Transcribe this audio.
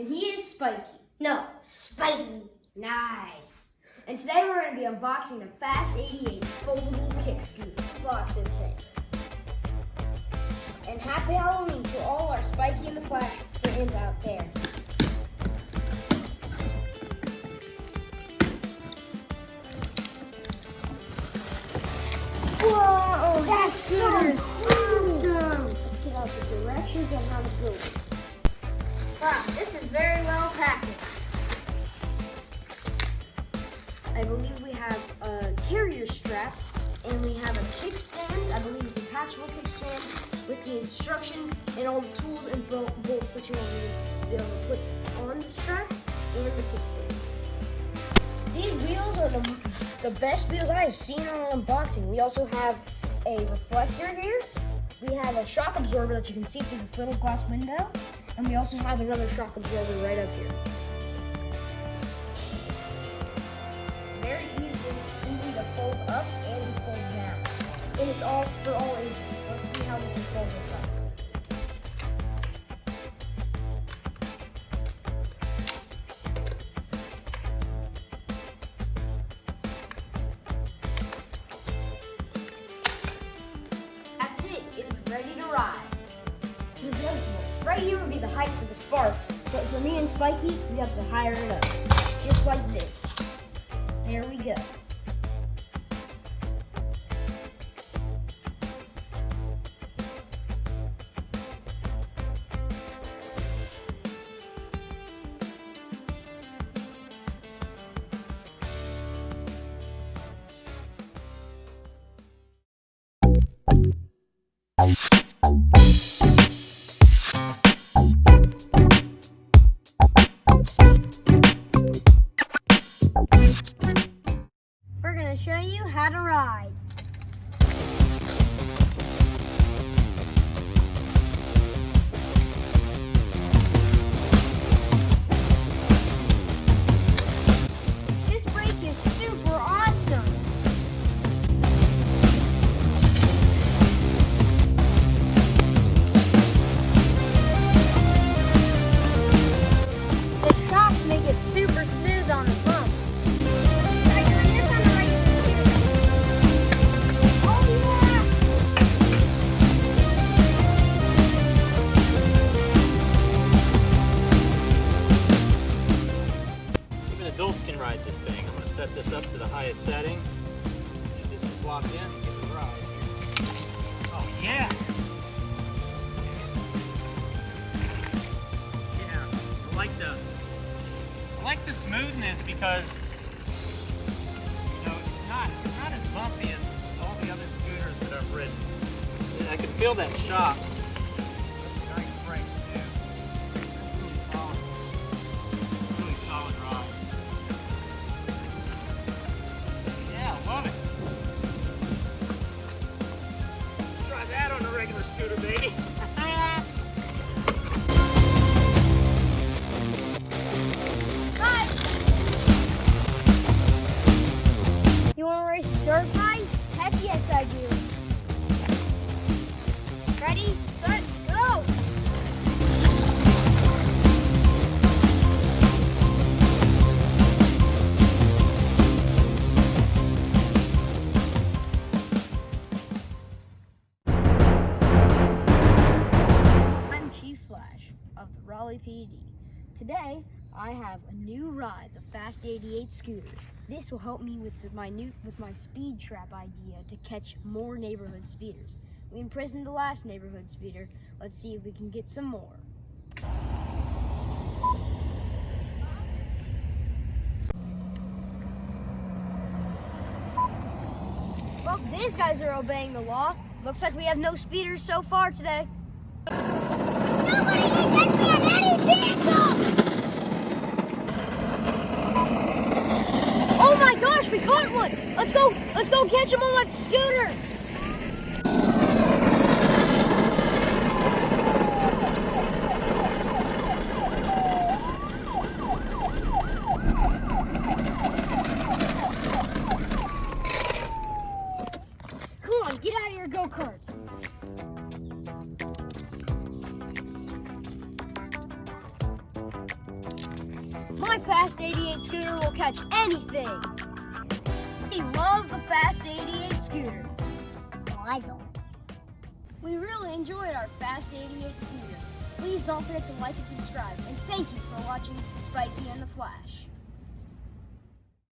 And he is Spikey. No, Spikey. Nice. And today we're going to be unboxing the Fast 88 foldable kick scooter. Box this thing. And happy Halloween to all our Spikey and the Flash fans out there. Whoa, that's so awesome! Let's get out the directions on how to build it. Wow, this is very well packaged. I believe we have a carrier strap and we have a kickstand. I believe it's a detachable kickstand with the instructions and all the tools and bolts that you want to be able to put on the strap and the kickstand. These wheels are the best wheels I have seen on unboxing. We also have a reflector here. We have a shock absorber that you can see through this little glass window. And we also have another shock absorber right up here. Very easy to fold up and to fold down. And it's all for all ages. Let's see how we can fold this up. That's it. It's ready to ride. Right here would be the height for the spark, but for me and Spikey, we have to higher it up, just like this. There we go. We're going to show you how to ride. This brake is super awesome. The shocks make it super smooth on the bump. Adults can ride this thing. I'm going to set this up to the highest setting. Get this is locked in and get the ride. Oh yeah! Yeah, I like the smoothness because it's not as bumpy as all the other scooters that I've ridden. And I can feel that shock. Nice brakes too. Really solid ride. Love it. Try that on a regular scooter, baby. Hi. You want to race the dirt bike? Heck yes, I do. Ready, set, go! Of the Raleigh PD. Today, I have a new ride, the Fast 88 scooter. This will help me with my speed trap idea to catch more neighborhood speeders. We imprisoned the last neighborhood speeder. Let's see if we can get some more. Well, these guys are obeying the law. Looks like we have no speeders so far today. Nobody can get me in any vehicle! Oh my gosh, we caught one! Let's go catch him on my scooter! Come on, get out of your go-kart! my Fast 88 scooter will catch anything. We love the Fast 88 scooter. Well, I don't. We really enjoyed our Fast 88 scooter. Please don't forget to like and subscribe. And thank you for watching Spikey and the Flash.